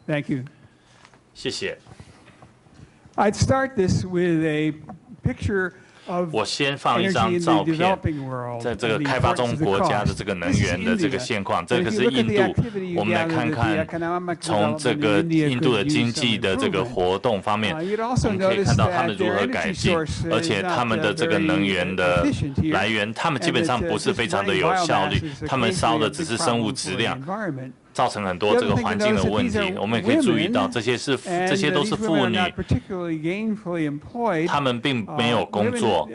Thank you. 谢谢。 I'd start this with a picture of 我先放一张 energy in 照 the 片， developing world 在这 and 个 the 开发 importance 中 of the 国家的 cost. 这个能 This is 源的这个 India. 现况，这 And 个 if 是 you look 印 at the 度。 activity you 我们来 gather 看 that the 看 economic 从这 development 个 in India 印度的 could 经 use 济 some 的这个 improvement. 活动方面， You'd 我 also 们可以 notice 看到他 that 们如 their 何改 energy 进， source 而 is 且他 not 们的这个 very 能源的 efficient here. 来源，他们基 And 本上 that 不是 just 非常的 burning 有效 biomass 率， is 他们烧 occasionally 的 a 只 big 是生物 problem 质 for the 量， environment. 造成很多这个环境的问题。我们也可以注意到，这些都是妇女，她们并没有工作。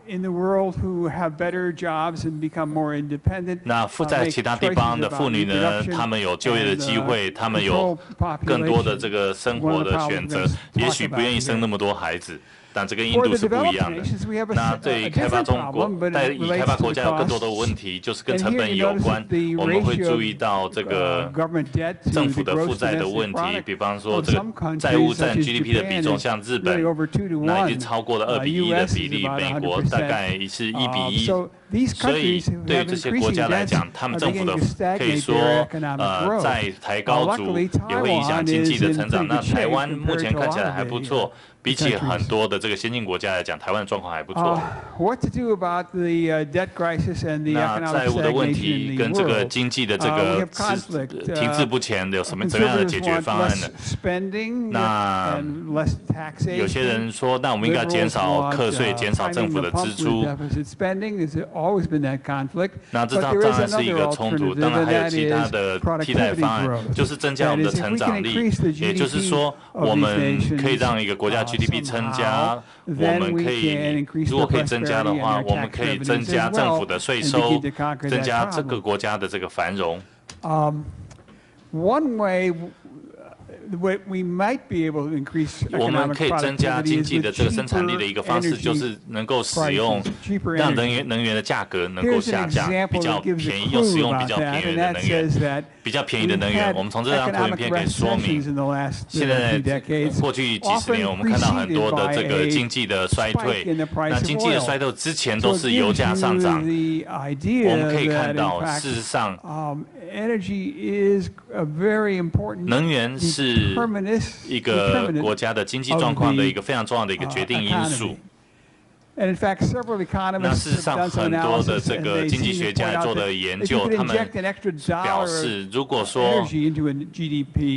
In the world who have better jobs and become more independent. 那在其他地方的妇女呢，她们有就业的机会，她们有更多的这个生活的选择，也许不愿意生那么多孩子。 但这跟印度是不一样的。那对于开发中国，以开发国家有更多的问题，就是跟成本有关。我们会注意到这个政府的负债的问题，比方说这个债务占 GDP 的比重，像日本，那已经超过了2比1的比例，美国大概是1比1。 所以，对于这些国家来讲，他们政府的可以说，在抬高足也会影响经济的成长。那台湾目前看起来还不错，比起很多的这个先进国家来讲，台湾的状况还不错。那债务的问题跟这个经济的这个停滞不前，有怎么样的解决方案呢？那有些人说，那我们应该减少课税，减少政府的支出。 那这当然是一个冲突，当然还有其他的替代方案，就是增加我们的成长力。也就是说，我们可以让一个国家 GDP 增加，我们可以如果可以增加的话，我们可以增加政府的税收，增加这个国家的这个繁荣。我们可以增加经济的这个生产力的一个方式，就是能够使用让能源的价格能够下降，比较便宜，又使用比较便宜的能源，比较便宜的能源。我们从这张图片可以说明，现在过去几十年，我们看到很多的这个经济的衰退。那经济的衰退之前都是油价上涨，我们可以看到，事实上，能源是 一个国家的经济状况的一个非常重要的一个决定因素。那事实上，很多的这个经济学家做的研究，他们表示，如果说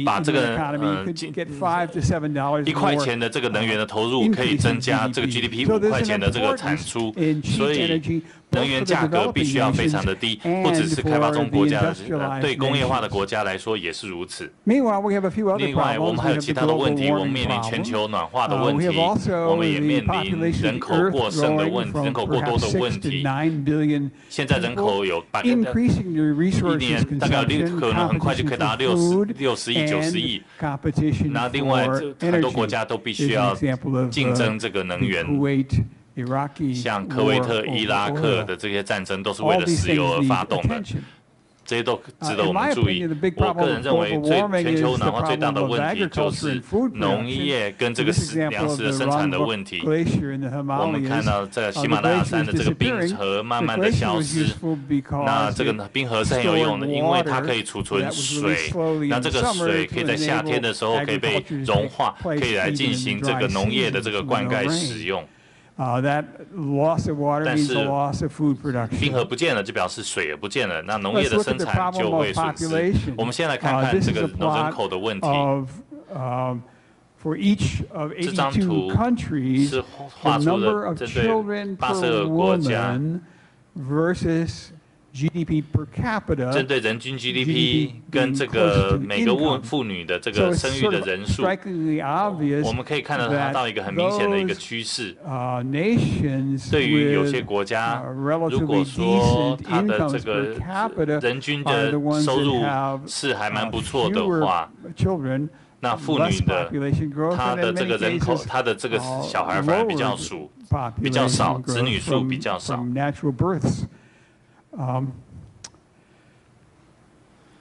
把这个1块钱的这个能源的投入，可以增加这个 GDP 5块钱的这个产出，所以 能源价格必须要非常的低，不只是开发中国家的，对工业化的国家来说也是如此。另外，我们还有其他的问题，我们面临全球暖化的问题，我们也面临人口过剩的问题，人口过多的问题。现在人口有一年大概可能很快就可以达到60亿、90亿。那另外，很多国家都必须要竞争这个能源。 像科威特、伊拉克的这些战争都是为了石油而发动的，这些都值得我们注意。我个人认为，全球暖化最大的问题就是农业跟这个粮食的生产的问题。我们看到在喜马拉雅山的这个冰河慢慢的消失，那这个冰河是很有用的，因为它可以储存水，那这个水可以在夏天的时候可以被融化，可以来进行这个农业的这个灌溉使用。 但是冰河不见了，就表示水也不见了，那农业的生产就会损失。我们先来看看这个人口的问题。这张图是画出了针对82个国家。 GDP per capita 针对人均 GDP 跟这个每个妇女的这个生育的人数，我们可以看得到一个很明显的一个趋势。对于有些国家，如果说它的这个人均的收入是还蛮不错的话，那妇女的她的这个人口，她的这个小孩反而比较少，子女数比较少。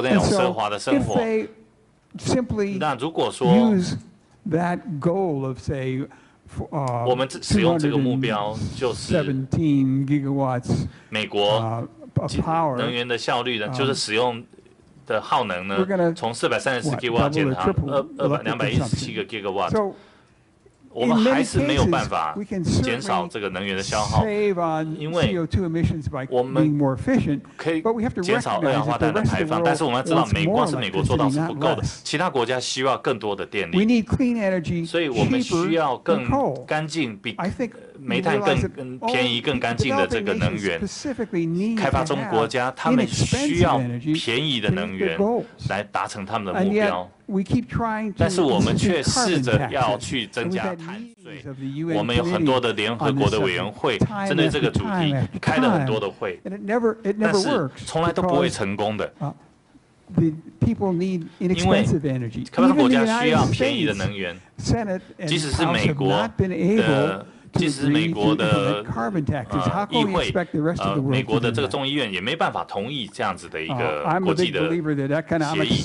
过那种奢华的生活。那如果说我们使用这个目标，就是美国能源的效率呢，就是使用的耗能呢，从434 gigawatt 减到217个 gigawatt。我们还是没有办法减少这个能源的消耗，因为我们可以减少二氧化碳的排放，但是我们要知道，光是美国做到是不够的，其他国家需要更多的电力，所以我们需要更干净、比煤炭更便宜、更干净的这个能源。开发中国家他们需要便宜的能源来达成他们的目标。但是我们却试着要去增加碳税，我们有很多的联合国的委员会针对这个主题开了很多的会，但是从来都不会成功的。因为开发中国家需要便宜的能源，即使是美国的。即使美国的议会，美国的这个众议院也没办法同意这样子的一个国际的协议。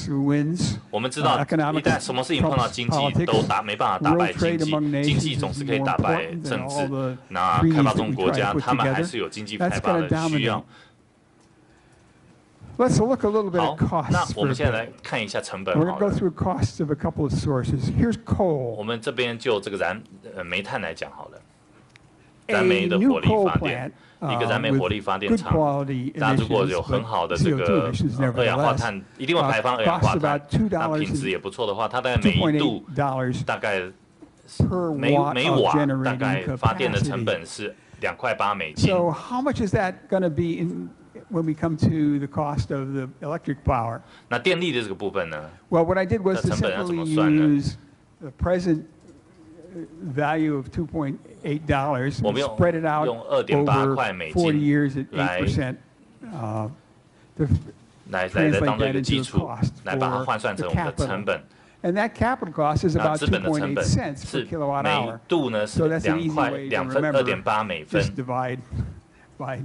我们知道，一旦什么事情碰到经济，都没办法打败经济，经济总是可以打败政治。那开发中国家，他们还是有经济开发的需要。好，那我们现在来看一下成本好了。我们这边就这个煤炭来讲好了。燃煤的火力发电，一个燃煤火力发电厂，大家如果有很好的这个二氧化碳，一定会排放二氧化碳，那品质也不错的话，它大概每一度大概每瓦大概发电的成本是$2.8。So how much is that going to be when we come to the cost of the electric power? 那电力的这个部分呢？ Well, what I did was to simply use the present value of $2.8 and spread it out over 40 years at 8%. 来当做一个基础，来把它换算成我们的成本。And that capital cost is about 2.8 cents per 是 kilowatt 每 hour. 度呢是2.8美分。Just divide by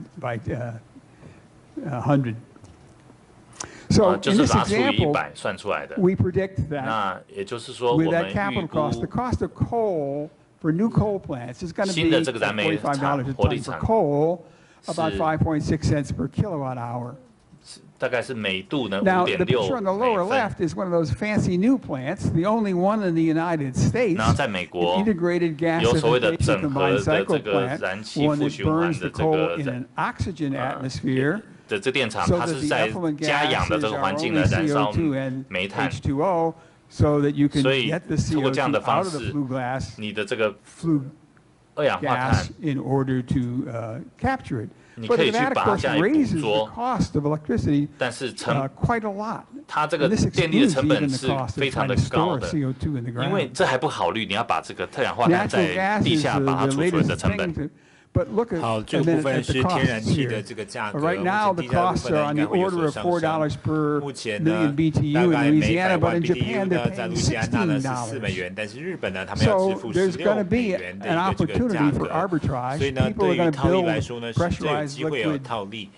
100. So in this example, we predict that with that capital cost, the cost of coal for new coal plants is going to be $45 a ton for coal, about 5.6 cents per kilowatt hour. 大概是每度呢 Now, the picture on the lower 5.6 left is one of those fancy new plants, the only one in the United States, 然后在美国 an integrated gas 有所谓的 acidification 整合 combined 的 cycle 这个 plant, 燃气 one 负 that 循环 burns 的 the 这 coal 个 in an oxygen atmosphere. 的这电厂， So 它 that 是 the 在 effluent 加氧的 gases 这个 are 环境 only 来燃烧 CO2 and 煤炭， H2O, so that you can 所以 get the 通过这样的 CO2 方 out of the 式 flue gas, 你的这个 flue 二氧化碳 gas in order to capture it. 你 But 可以 that, 去 of 把它 course, 加以捕 raises the 捉， cost of electricity 但是 quite a lot. 它这个 And this 电力的 excludes 成本 even the 是 cost 非 of 常 trying 的 to 高 store 的， CO2 in the 因为 ground. 这还不考虑你要把这个二氧化碳 Natural 在 gas 地 is 下把它 the 储存的 latest 成本。 thing to, but look at 好，这 a 个部 minute 分 at the 是天然 costs 气的 here. 这个价格。 Right now, the 目前地下的部 costs 分 are 呢 on 应 the 该会有 order 所 of 上升。 $4 per 目前 million 呢， BTU 大 in 概每 Louisiana, 100 but 万 in Japan BTU they're 呢，在 paying 路西安那呢是$16. $4，但是日本呢，他们要支 So 付 there's going to 16 be 美元的 an 一个这个价 opportunity for 格。 arbitrage. 所以呢， People 对 are 于 going to 套利来 build 说呢，是最有 pressurized 机会有 liquid 套利。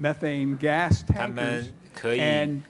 methane gas 他 tankers 们可以 and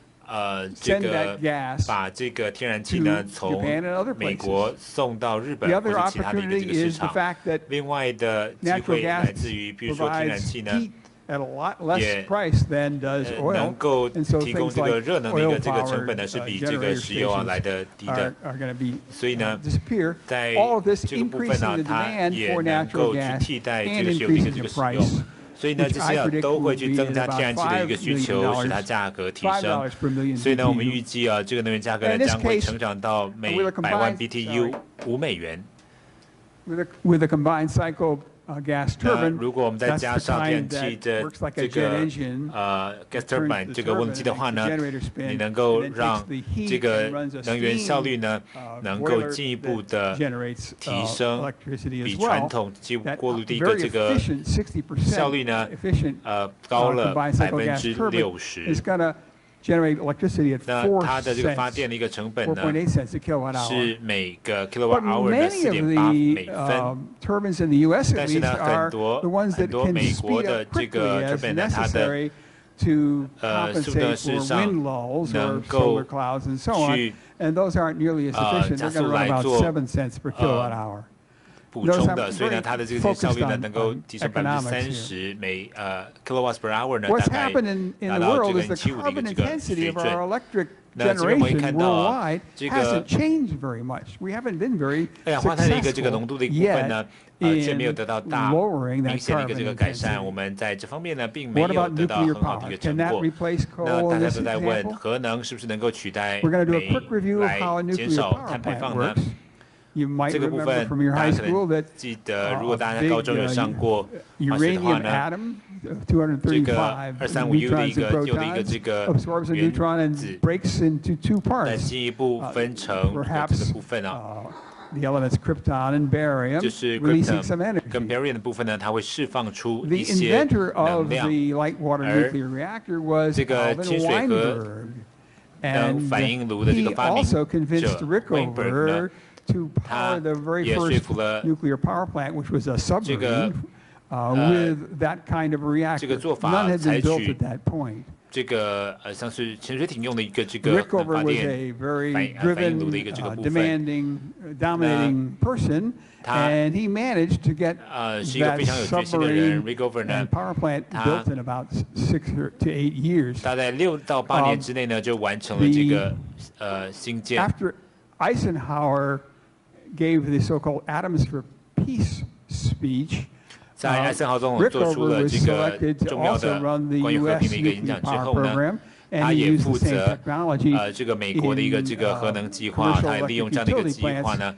这 send 个 that gas 把这个天然气呢 to 从 Japan and other 美 places. 国送到日本 The 或 other 者其他的一个这 opportunity 个市 is the 场。 fact that 另外的机 natural 会来 gas 自于，比如说天然 provides 气呢， heat at a lot less 也 price than does 能 oil, 够 and so 提供 things 这个 like 热能的一 oil 个这个成本 powered 呢，是比这个 generator 石油来 stations 的低的。 are going to be 所以呢， disappear. 在 All of this 这个部分 increasing 呢， the 它 demand 也 for 能 natural 够去 gas 替代 and 这个石油的一个 increasing 这 the 个使用。 price, 所以呢， which 这 I 些 predict 都 will 会去 be 增 at 加 about 天然气的一个需求， $5 使它价格提升。 $5 per million 所以呢，我们 BTU. 预计这个能源价格呢 In this 将会 case, 成长到每 with a 100万 combined- BTU $5。With a combined cycle gas 那 turbine, 如果我们再 that's 加 the 上天 kind 然气 that 的 works like 这 a jet 个 engine, gas turns turbine the 这个温 turbine 机的 and 话 makes the 呢， generator spin, 你能够 and then 让 takes the heat 这个 and runs a 能源效率 steam 呢能够 boiler 进一步 that 的 generates 提升， electricity 比 as 传 well. 统机 That 锅炉的一个 very 这个 efficient 60% 效率呢 efficient 高了 combined cycle gas turbine 60%。 is going to generate electricity at 那 4它的这个发 cents, 电的一个成本呢 4.8 cents a kilowatt hour. 是每个 But kilowatt hour 呢 many of 4.8美 the 分。 turbines in the U.S. 但 at 是 least 呢， are 很多 the ones that 很多 can 美国 speed 的 up 这 quickly 个 as turbine 呢，它的 necessary to 速度呢 compensate 事实 for 上 wind lulls 能 or 够 solar clouds and so on. 去 And those aren't nearly as efficient. 加 They're 速 going to run 来 about 做 7 cents per kilowatt hour. 补充的，所以呢，它的这个效率呢能够提升30%每kilowatts per hour 呢，大概达到这个175的一个水准。那这边我们可以看到这个二氧化碳的一个这个浓度的一部分呢，却没有得到明显的一个这个改善。我们在这方面呢，并没有得到很好的一个成果。那大家都在问，核能是不是能够取代煤来减少碳排放呢？这个部分大家可能记得，如果大家高中有上过化学的话呢，这个235U 的一个铀的一个这个原子，再进一步分成这个部分啊。就是 krypton 跟 barium 的部分呢，它会释放出一些能量，而这个清水核能反应炉的这个发明者 Weinberg 呢，他也说服了这个这个做法采取这个像是潜水艇用的一个这个发电反应炉的一个这个部分。他是一个非常有决心的人 ，Rickover 呢，他在6到8年之内呢就完成了这个新建。Eisenhower gave the so-called Atoms for Peace speech. 在艾森豪总统做出了这个重要的关于和平的一个演讲之后呢，他也负责这个美国的一个这个核能计划，他也利用这样的一个计划呢，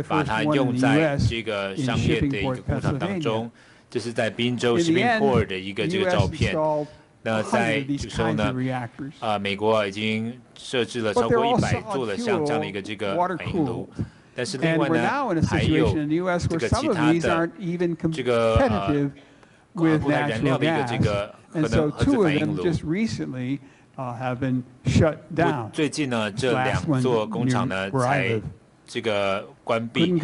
把它用在这个商业的一个工厂当中。这是在宾州 Shippingport 的一个这个照片。那在这个时候呢，美国已经设置了超过100座的像这样的一个这个反应炉。但是另外呢，还有这个其他的这个固态燃料的一个这个核子反应炉。最近呢，这2座工厂呢才这个关闭。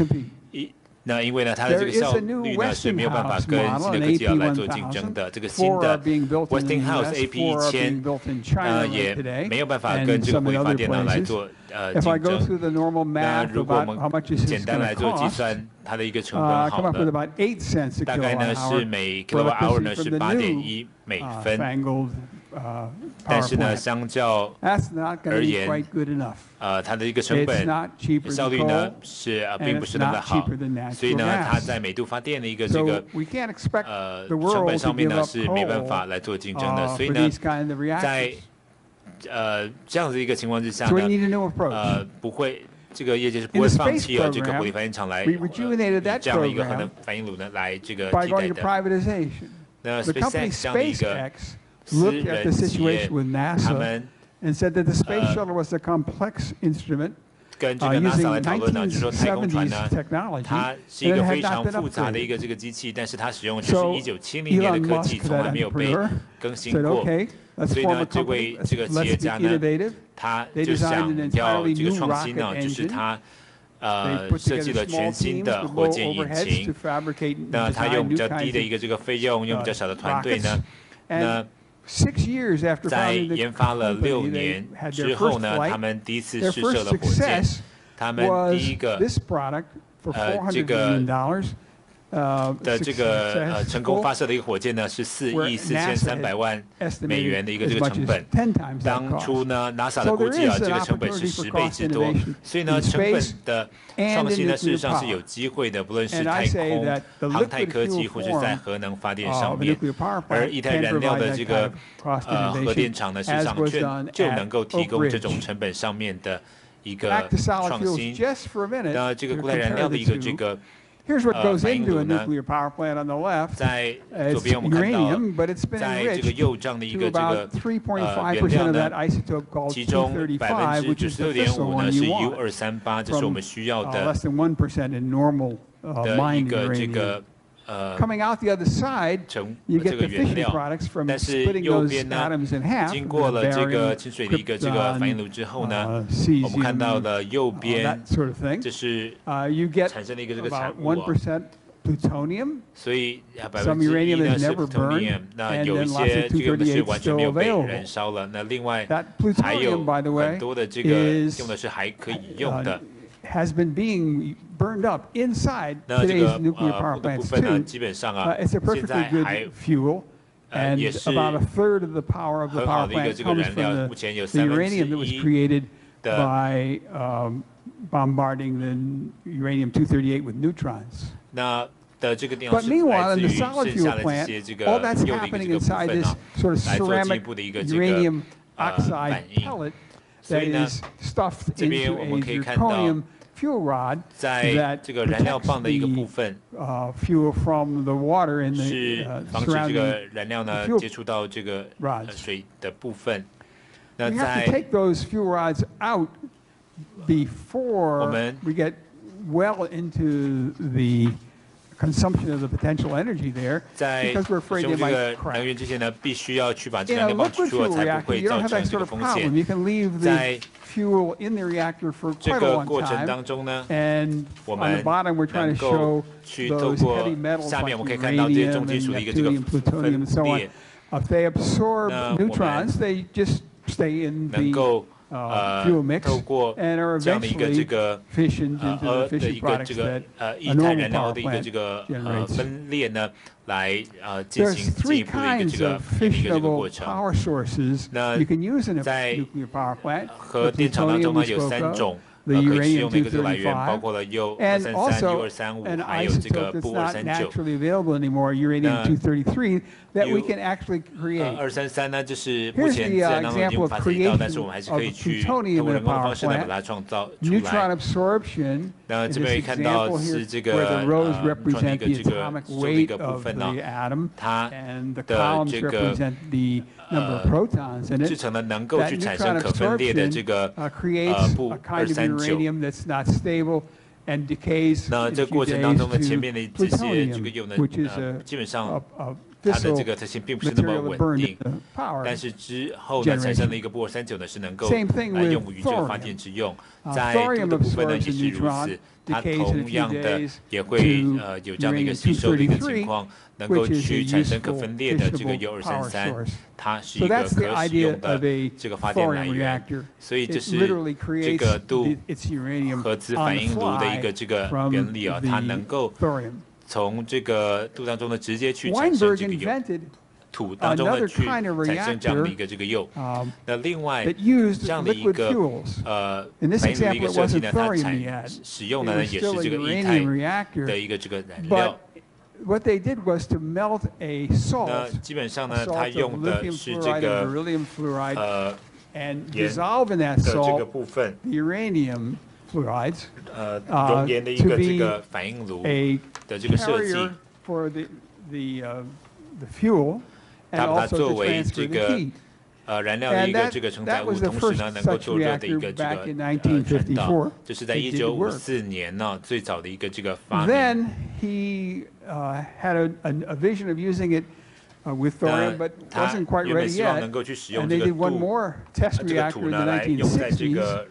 那因为呢，它的这个效率呢是没有办法跟新的科技来做竞争的。这个新的 Westinghouse AP1000也没有办法跟这个火力发电呢来做竞争。那如果我们简单来做计算，它的一个成本好了，大概呢是每 kilowatt hour 呢是8.1美分。但是呢，相较而言，它的一个成本效率呢是并不是那么的好，所以呢，它在每度发电的一个这个成本上面呢是没办法来做竞争的，所以呢，在这样子一个情况之下呢，不会这个业界是不会放弃这个火力发电厂来以这样的一个核能反应炉呢来这个替代的。那 SpaceX 这样的一个私人企业，他们跟这个 NASA 来讨论呢，就是说太空船呢，它是一个非常复杂的一个这个机器，但是它使用的就是1970年的科技，从来没有被更新过。所以呢，这位这个企业家呢，他就想要这个创新呢，就是他设计了全新的火箭引擎。那他用比较低的一个这个费用，用比较少的团队呢，那在研发了6年之后呢，他们第一次试射了火箭。他们第一个这个的这个成功发射的一个火箭呢，是4.43亿的一个这个成本。当初呢 ，NASA 的估计这个成本是10倍之多。所以呢，成本的创新呢，事实上是有机会的，不论是太空航太科技，或是在核能发电上面。而液态燃料的这个核电厂呢，事实上就能够提供这种成本上面的一个创新。那这个固态燃料的一个这个。反应炉呢，在左边我们看到，在这个铀这样的一个这个原料呢，其中96.5%呢是 U238，这是我们需要的一个这个这个原料。但是右边呢，经过了这个清水的一个这个反应炉之后呢，我们看到了右边这是产生了一个这个产物。所以1%呢是 plutonium， 那有一些这个是完全没有被燃烧了。那另外还有很多的这个用的是还可以用的。has been being burned up inside today's nuclear power plants too. It's a perfectly good fuel. And about a third of the power of the power plant comes from the uranium that was created by bombarding the uranium-238 with neutrons. But meanwhile, in the solid fuel plant, all that's happening inside this sort of ceramic uranium oxide pellet that is stuffed into a zirconium fuel rod that protects the fuel from the water in the surrounding fuel rods. We have to take those fuel rods out before we get well into the consumption of the potential energy there, because we're afraid they might crack. In a liquid fuel reactor, you don't have that sort of problem. You can leave the fuel in the reactor for quite a long time. And on the bottom, we're trying to show those heavy metals like uranium and neptunium, plutonium, and so on. If they absorb neutrons, they just stay in the fuel mix and are eventually fissioned into the fission products that a normal power plant generates. There's three kinds of fissionable power sources you can use in a nuclear power plant. The plutonium we spoke of, the uranium-235, and also an isotope that's not naturally available anymore, uranium-233, that we can actually create. Here's the example of creation of plutonium in a power plant. Neutron absorption, in this example here, where the rows represent the atomic weight of the atom, and the columns represent the number of protons in it. That neutron absorption creates a kind of uranium that's not stable and decays in a few days to plutonium, which is a fissile material that burned into power generation. Same thing with thorium. Thorium absorbs a neutron, decays in a few days to uranium-233, which is a useful fissionable power source. So that's the idea of a thorium reactor. It literally creates its uranium on the fly from the thorium. Weinberg invented another kind of reactor that used liquid fuels. In this example, it wasn't thorium yet. It was still a uranium reactor. But what they did was to melt a salt of lithium fluoride and beryllium fluoride, and dissolve in that salt the uranium fluorides to be a carrier for the fuel and also to transfer the heat. And that was the first such reactor back in 1954. It did work. Then he had a vision of using it with thorium, but wasn't quite ready yet. And they did one more test reactor in the 1960s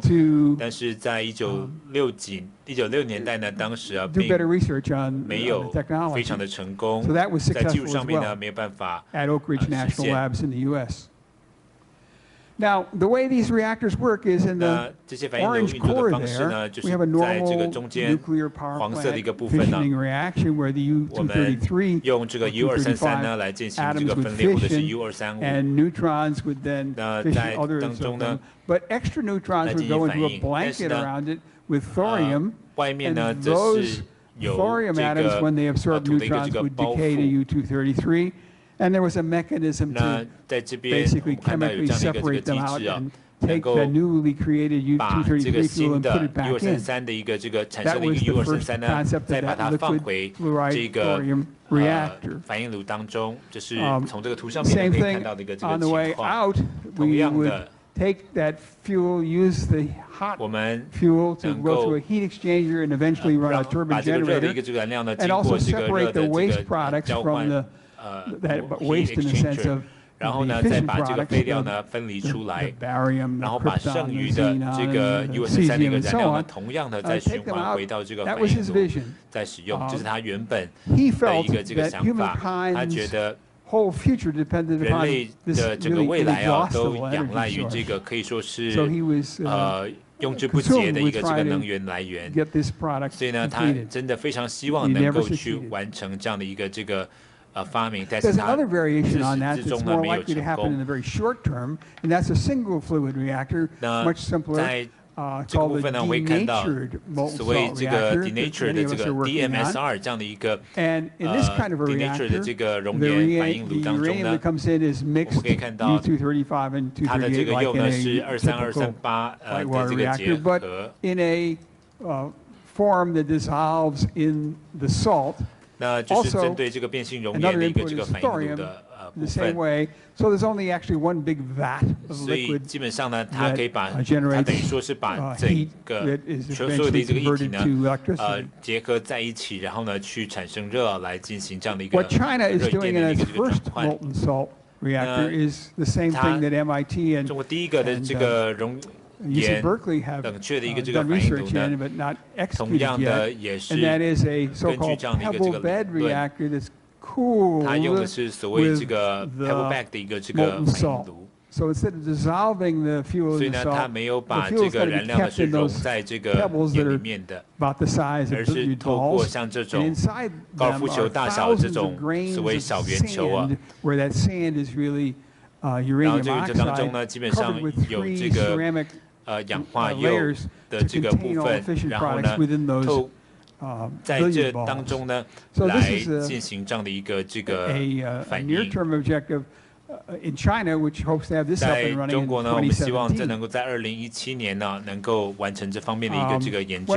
to do better research on the technology. So that was successful as well at Oak Ridge National Labs in the U.S. Now, the way these reactors work is in the orange core there, we have a normal nuclear power plant fissioning reaction where the U-233 or U-35 atoms would fission and neutrons would then fission others of them. But extra neutrons would go into a blanket around it with thorium, and those thorium atoms, when they absorb neutrons, would decay to U-233. And there was a mechanism to basically chemically separate them out and take the newly created U-233 fuel and put it back in. That was the first concept of that liquid fluoride thorium reactor. Same thing on the way out, we would take that fuel, use the hot fuel to go through a heat exchanger and eventually run a turbine generator, and also separate the waste products from the that waste in the sense of the fission products, the barium, the krypton, the xenon, the cesium, and so on, take them out. That was his vision. He felt that humankind's whole future depended upon this really inexhaustible energy source. So he was 用之不竭的一个这个能源来源，所以呢，他真的非常希望能够去完成这样的一个这个发明，但是他自始至终呢没有成功。那在这个部分呢，我会看到所谓这个 denatured 的这个 DMSR 这样的一个denatured 的这个熔岩反应炉当中呢，我们可以看到它的这个铀呢是23238的这个结合。那就是针对这个变性熔岩的一个这个反应炉的部分。所以基本上呢，它可以把它等于说是把整个所有的这个液体呢，结合在一起，然后呢去产生热来进行这样的一个热电的一个这个转换。中国第一个的这个熔岩冷却的一个这个反应炉呢，同样的也是根据这样的一个这个理论，它用的是所谓这个 pebble back 的一个这个反应炉。所以呢，它没有把这个燃料呢是溶在这个盐里面的，而是透过像这种高尔夫球大小的这种所谓小圆球啊，然后这当中呢，基本上有这个氧化铀的这个部分，然后呢在这当中呢来进行这样的一个这个反应。在中国呢，我们希望这能够在2017年呢能够完成这方面的一个这个研究。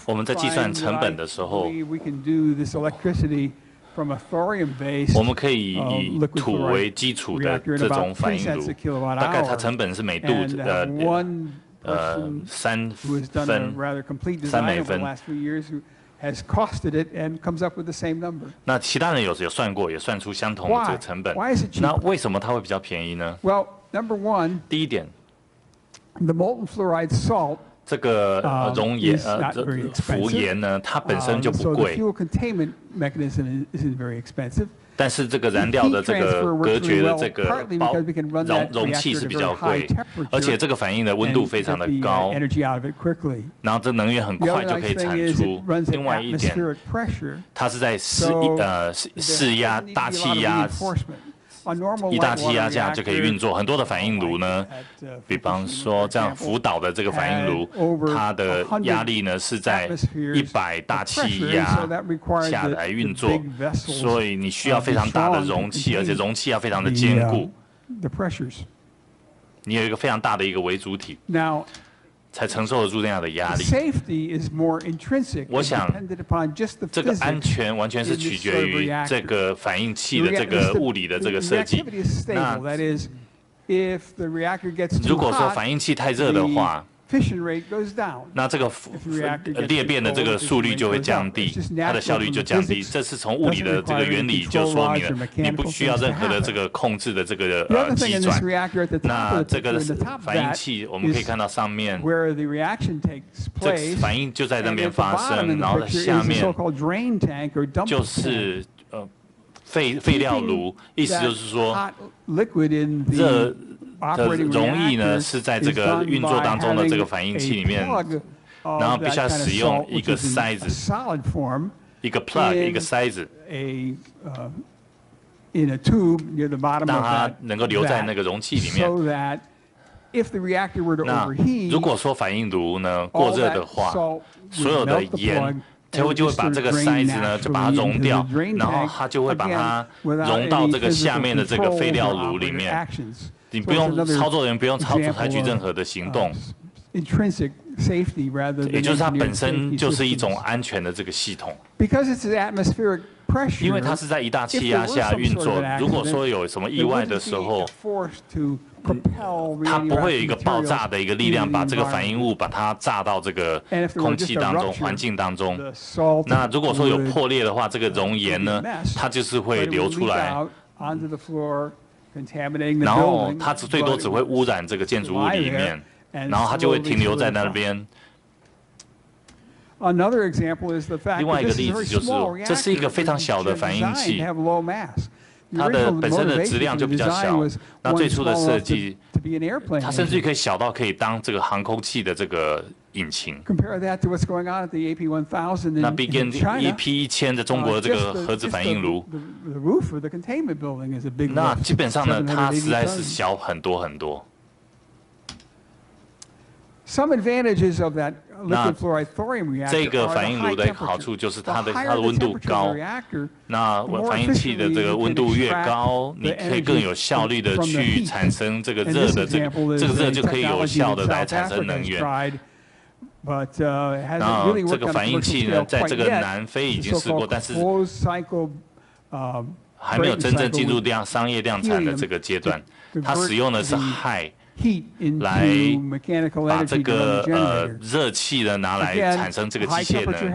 我们在计算成本的时候，我们可以以土为基础的这种反应炉，大概它成本是每度3美分。那其他人有算过，也算出相同的这个成本。那为什么它会比较便宜呢？第一点，这个熔岩浮岩呢，它本身就不贵。但是这个燃料的这个隔绝的这个容器是比较贵，而且这个反应的温度非常的高，然后这能源很快就可以产出。另外一点，它是在室压大气压。一大气压下就可以运作很多的反应炉呢，比方说这样福岛的这个反应炉，它的压力呢是在100大气压下来运作，所以你需要非常大的容器，而且容器要非常的坚固。你有一个非常大的一个为主体，才承受得住那样的压力。我想，这个安全完全是取决于这个反应器的这个物理的这个设计。那如果说反应器太热的话，那这个裂变的这个速率就会降低，它的效率就降低。这是从物理的这个原理就说明了，你不需要任何的这个控制的这个机转。那这个反应器我们可以看到上面，这反应就在那边发生，然后在下面就是废料炉，意思就是说热的溶液呢是在这个运作当中的这个反应器里面，然后必须要使用一个塞子，一个 plug， 一个塞子，让它能够留在那个容器里面。那如果说反应炉呢过热的话，所有的盐就会把这个塞子呢就把它溶掉，然后它就会把它溶到这个下面的这个废料炉里面。你不用操作人不用采取任何的行动，也就是它本身就是一种安全的这个系统。因为它是在一大气压下运作，如果说有什么意外的时候，它不会有一个爆炸的一个力量把这个反应物把它炸到这个空气当中、环境当中。那如果说有破裂的话，这个熔岩呢，它就是会流出来。然后它最多只会污染这个建筑物里面，然后它就会停留在那边。另外一个例子就是，这是一个非常小的反应器，它的本身的质量就比较小。那最初的设计它甚至可以小到可以当这个航空器的这个引擎。那比跟 EP1000 的中国的这个核子反应炉，那基本上呢，它实在是小很多很多。那这个反应炉的好处就是它的温度高，那反应器的这个温度越高，你可以更有效率的去产生这个热的这个热就可以有效的来产生能源。然后这个反应器呢，在这个南非已经试过，但是还没有真正进入商业量产的这个阶段。它使用的是氦来把这个热气呢拿来产生这个机械能。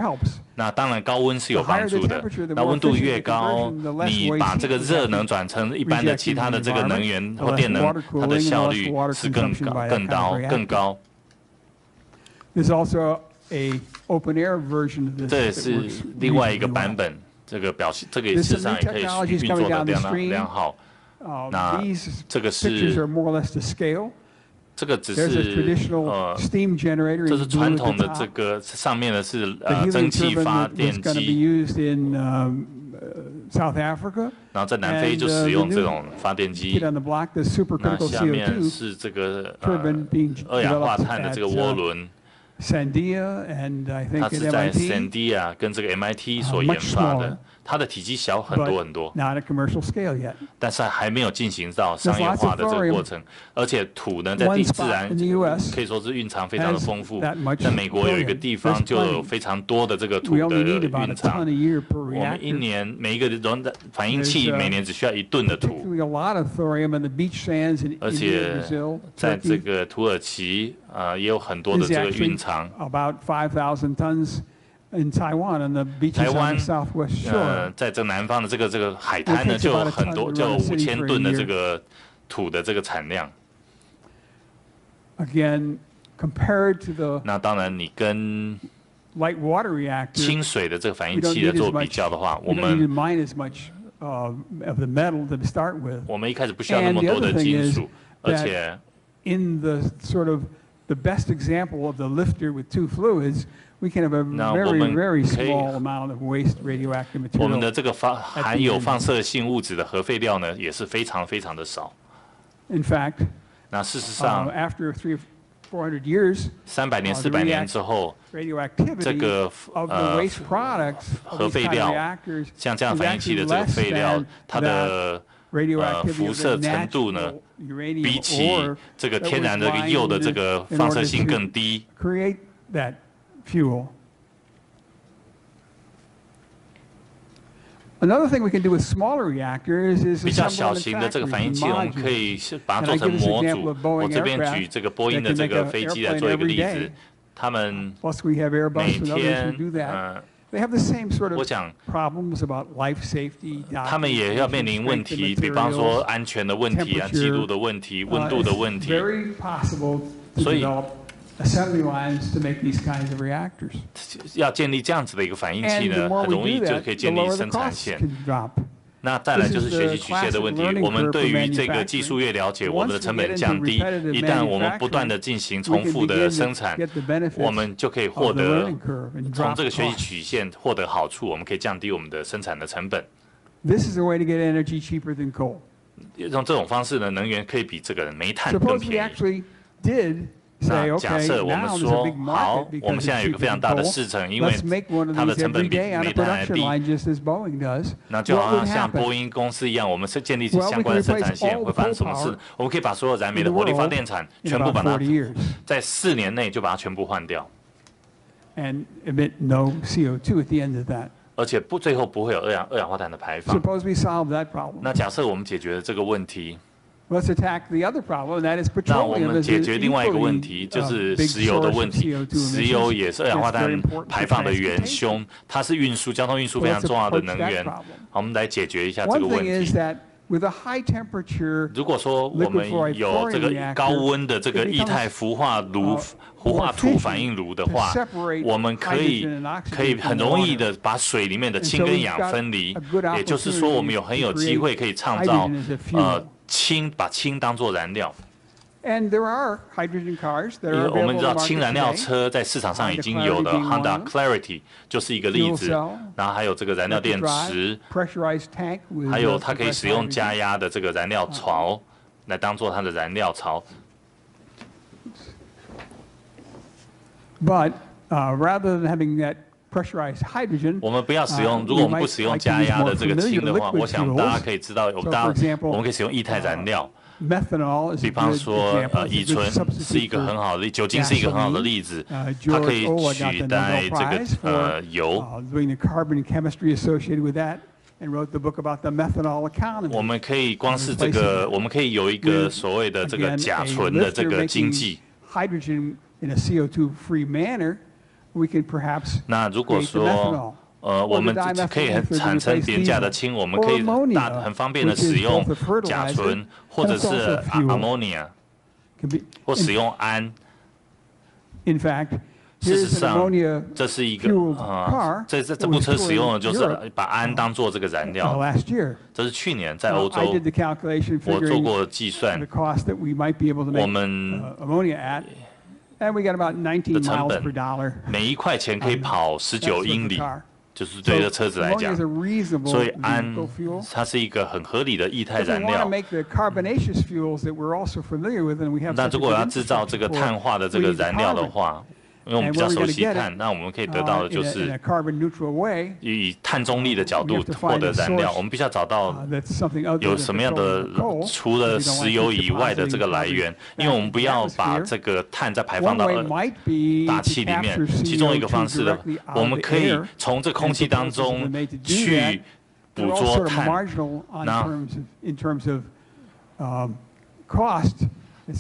那当然高温是有帮助的。那温度越高，你把这个热能转成一般的其他的这个能源或电能，它的效率是更高。这也是另外一个版本，这个事实上也可以运作的良好。那这个是这个只是这是传统的这个上面的是蒸汽发电机，然后在南非就使用这种发电机。那下面是这个二氧化碳的这个涡轮。它是在 Sandia 跟这个 MIT 所研发的，它的体积小很多很多，但是还没有进行到商业化的这个过程。而且土呢，在自然可以说是蕴藏非常的丰富。在美国有一个地方就有非常多的这个土的蕴藏。我们一年每一个反应器每年只需要1吨的土，而且在这个土耳其也有很多的这个蕴藏。台湾在这南方的这个海滩呢，就有很多，就有5000吨的这个土的这个产量。那当然，你跟清水的这个反应器来做比较的话，我们一开始不需要那么多的金属，而且The best example of the lifter with 2 fluids, we can have a very, very small amount of waste radioactive material. 我们的这个含有放射性物质的核废料呢，也是非常非常的少。In fact, 那事实上 after 300-400 years, 300年、400年之后，这个核废料，像这样反应器的这个废料，它的辐射程度呢，比起这个天然的铀的这个放射性更低。比较小型的这个反应器，我们可以把它做成模组。我这边举这个波音的这个飞机来做一个例子，他们每天我想，他们也要面临问题，比方说安全的问题啊、记录的问题、温度的问题。所以，要建立这样子的一个反应器呢，很容易就可以建立生产线。那再来就是学习曲线的问题。我们对于这个技术越了解，我们的成本降低。一旦我们不断的进行重复的生产，我们就可以获得从这个学习曲线获得好处。我们可以降低我们的生产的成本。用这种方式呢，能源可以比这个煤炭更便宜。那假设我们说好，我们现在有一个非常大的市场，因为它的成本比煤炭还低。那就好像波音公司一样，我们是建立起相关的生产线，会发生什么事？我们可以把所有燃煤的火力发电厂全部把它在4年内就把它全部换掉，而且最后不会有二氧化碳的排放。那假设我们解决了这个问题。那我们解决另外一个问题，就是石油的问题。石油也是二氧化碳排放的元凶，它是交通运输非常重要的能源。好，我们来解决一下这个问题。如果说我们有这个高温的这个液态氟化土反应炉的话，我们可以很容易的把水里面的氢跟氧分离，也就是说我们很有机会可以创造把氢当作燃料。我们知道氢燃料车在市场上已经有的 Honda Clarity 就是一个例子，然后还有这个燃料电池，还有它可以使用加压的这个燃料槽来当做它的燃料槽。But rather than having that pressurized hydrogen， 我们不要使用，如果我们不使用加压的这个氢的话，我想大家可以知道，我们可以使用液态燃料。比方说，乙醇是一个很好的，酒精是一个很好的例子，它可以取代这个油。我们可以光是这个，我们可以有一个所谓的这个甲醇的这个经济。那如果说我们可以产生廉价的氢，我们可以很方便的使用甲醇，或者是 ammonia， 或使用氨。事实上，这是一个这部车使用的就是把氨当做这个燃料。这是去年在欧洲，我做过计算，我们的成本每1块钱可以跑19英里。就是对这车子来讲，所以氨它是一个很合理的液态燃料。那如果要制造这个碳化的这个燃料的话，因为我们比较熟悉碳，那我们可以得到的就是以碳中立的角度获得燃料。我们必须要找到有什么样的除了石油以外的这个来源，因为我们不要把这个碳再排放到大气里面。其中一个方式呢，我们可以从这空气当中去捕捉碳，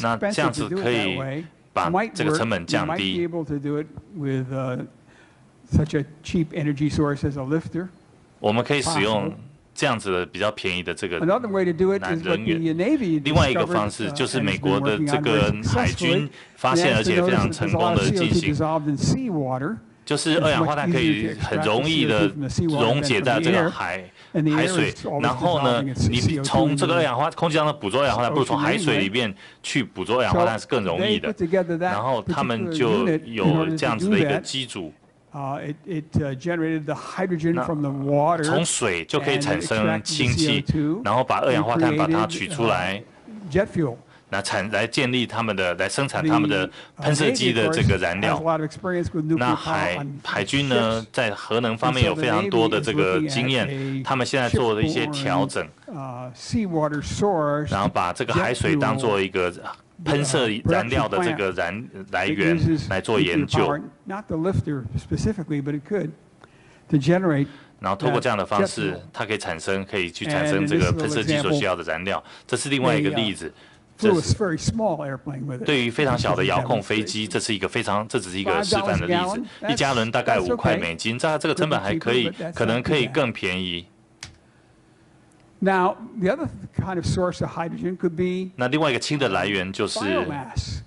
那这样子可以把这个成本降低。我们可以使用这样子的比较便宜的这个能源。另外一个方式就是美国的这个海军发现而且非常成功的进行，就是二氧化碳可以很容易的溶解在这个海水，然后呢，你从这个空气当中捕捉二氧化碳，不如从海水里面去捕捉二氧化碳是更容易的。然后他们就有这样子的一个机组，从水就可以产生氢气，然后把二氧化碳把它取出来。来建立他们的，来生产他们的喷射机的这个燃料。那海军呢，在核能方面有非常多的这个经验，他们现在做了一些调整，然后把这个海水当做一个喷射燃料的这个来源来做研究。然后透过这样的方式，它可以去产生这个喷射机所需要的燃料。这是另外一个例子。对于非常小的遥控飞机，这只是一个示范的例子。1加仑大概5块美金，这个成本还可以，可能可以更便宜。那另外一个氢的来源就是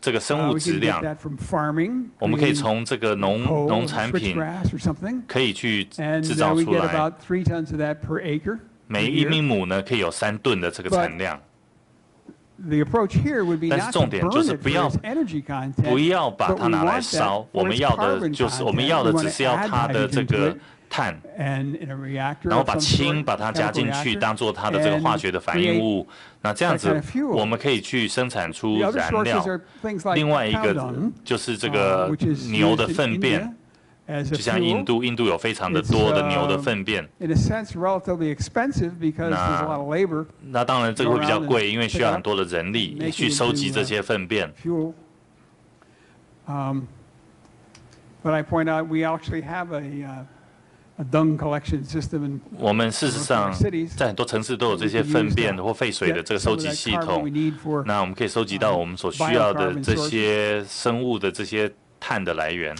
这个生物质量，我们可以从这个农产品可以去制造出来，每1英亩呢可以有3吨的这个产量。但是重点就是不要把它拿来烧，我们要的只是要它的这个碳，然后把氢把它加进去，当做它的这个化学的反应物。那这样子我们可以去生产出燃料。另外一个就是这个牛的粪便。就像印度有非常的多的牛的粪便。那当然这个会比较贵，因为需要很多的人力去收集这些粪便。我们事实上在很多城市都有这些粪便或废水的这个收集系统。那我们可以收集到我们所需要的这些生物的这些碳的来源。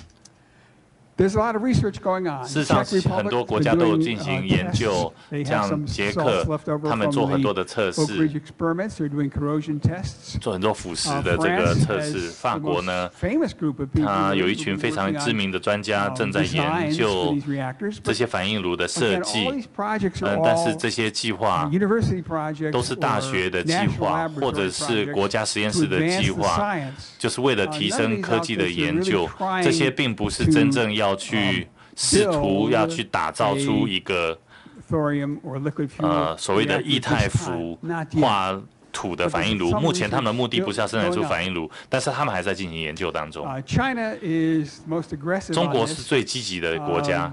事实上，很多国家都有进行研究，像捷克，他们做很多的测试，做很多腐蚀的这个测试。法国呢，他有一群非常知名的专家正在研究这些反应炉的设计。但是这些计划都是大学的计划，或者是国家实验室的计划，就是为了提升科技的研究。这些并不是真正要去试图要去打造出一个所谓的液态氟化土的反应炉。目前他们的目的不是要生产出反应炉，但是他们还在进行研究当中。中国是最积极的国家，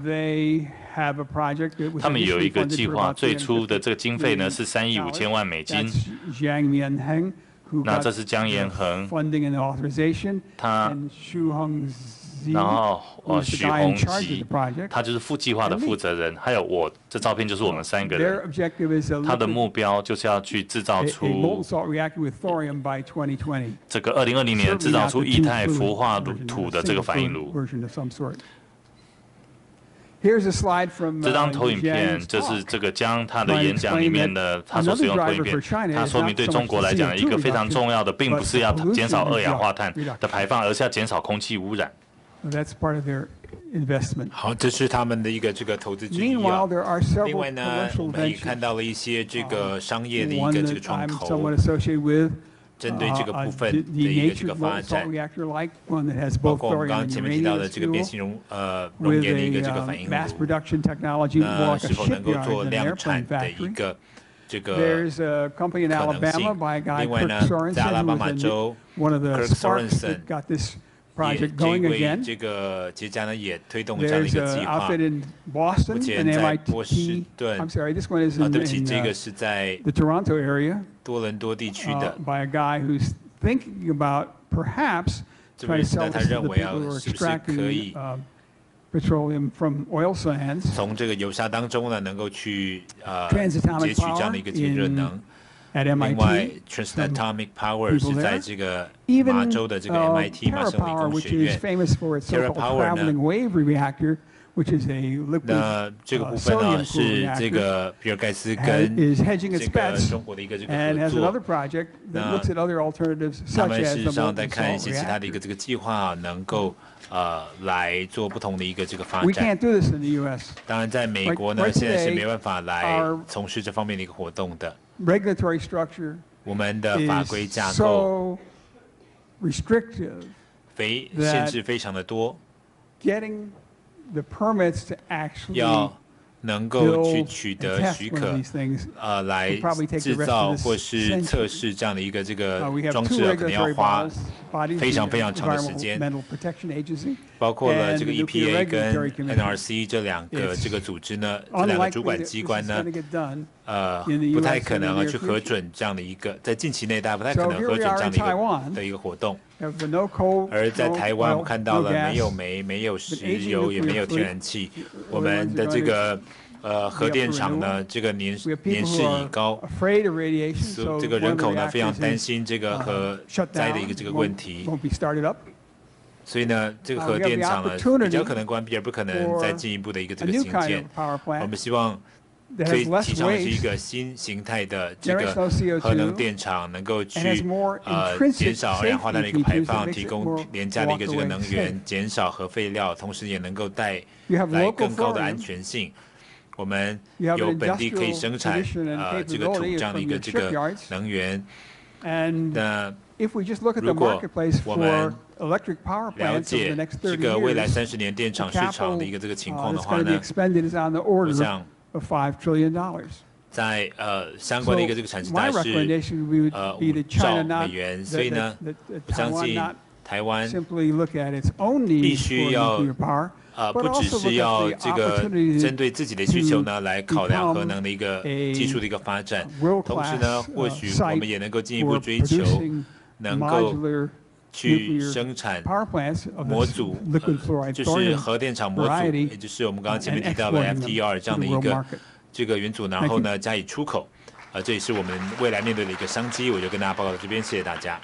他们有一个计划，最初的这个经费呢是3亿5千万美金。那这是江延恒，他。然后许宏基，他就是副计划的负责人，还有我，这照片就是我们3个人。他的目标就是要去制造出这个2020年制造出液态氟化土的这个反应炉。这张投影片就是这个江他的演讲里面的他所使用的投影片，他说明对中国来讲一个非常重要的，并不是要减少2氧化碳的排放，而是要减少空气污染。That's part of their investment. 好，这是他们的一个这个投资之一。Meanwhile, there are several 另外呢，我们也看到了一些这个商业的一个这个窗口，针对这个部分的一个这个发展，包括我们刚刚前面提到的这个变性熔岩的一个这个反应炉，那是否能够做量产的一个这个可能性？另外呢，在阿拉巴马州 ，Kirk Sorensen。也为这个节家呢也推动了这样的一个计划。目前在波士顿，对不起，这个是在多伦多地区的。这位是他认为是不是可以从这个油砂当中呢，能够去截取这样的一个这个热能。另外 ，Transatomic Power 是在这个麻州的这个 MIT 麻省理工学院 ，TerraPower 呢，那这个部分呢是这个比尔盖茨跟这个中国的一个这个合作。那他们事实上在看一些其他的一个这个计划，能够来做不同的一个这个发展。当然，在美国呢，现在是没办法来从事这方面的一个活动的。Regulatory structure 我们的法规架构 restrictive 限制非常的多， getting the permits to actually 要能够去取得许可，来制造或是测试这样的一个这个装置可能要花非常非常长的时间。包括了这个 EPA 跟 NRC 这2个这个组织呢，这2个主管机关呢，不太可能去核准这样的一个，在近期内大家不太可能核准这样的一个活动。而在台湾，我看到了没有煤、没有石油，也没有天然气，我们的这个核电厂呢，这个年事已高，这个人口呢非常担心这个核灾的一个这个问题。所以呢，这个核电厂呢比较可能关闭，而不可能再进一步的一个这个兴建。我们希望提倡的是一个新形态的这个核能电厂，能够去减少2氧化碳的一个排放，提供廉价的一个这个能源，减少核废料，同时也能够带来更高的安全性。我们有本地可以生产这个土这样的一个这个能源。那如果我们了解这个未来30年电厂市场的一个这个情况的话呢，我想在相关的一个这个产值大概是5兆美元，所以呢，我相信台湾必须要不只是要这个针对自己的需求呢来考量核能的一个技术的一个发展，同时呢，或许我们也能够进一步追求能够去生产模组，就是核电厂模组，也就是我们刚刚前面提到的 FTR 这样的一个这个元组，然后呢加以出口，这也是我们未来面对的一个商机。我就跟大家报告到这边，谢谢大家。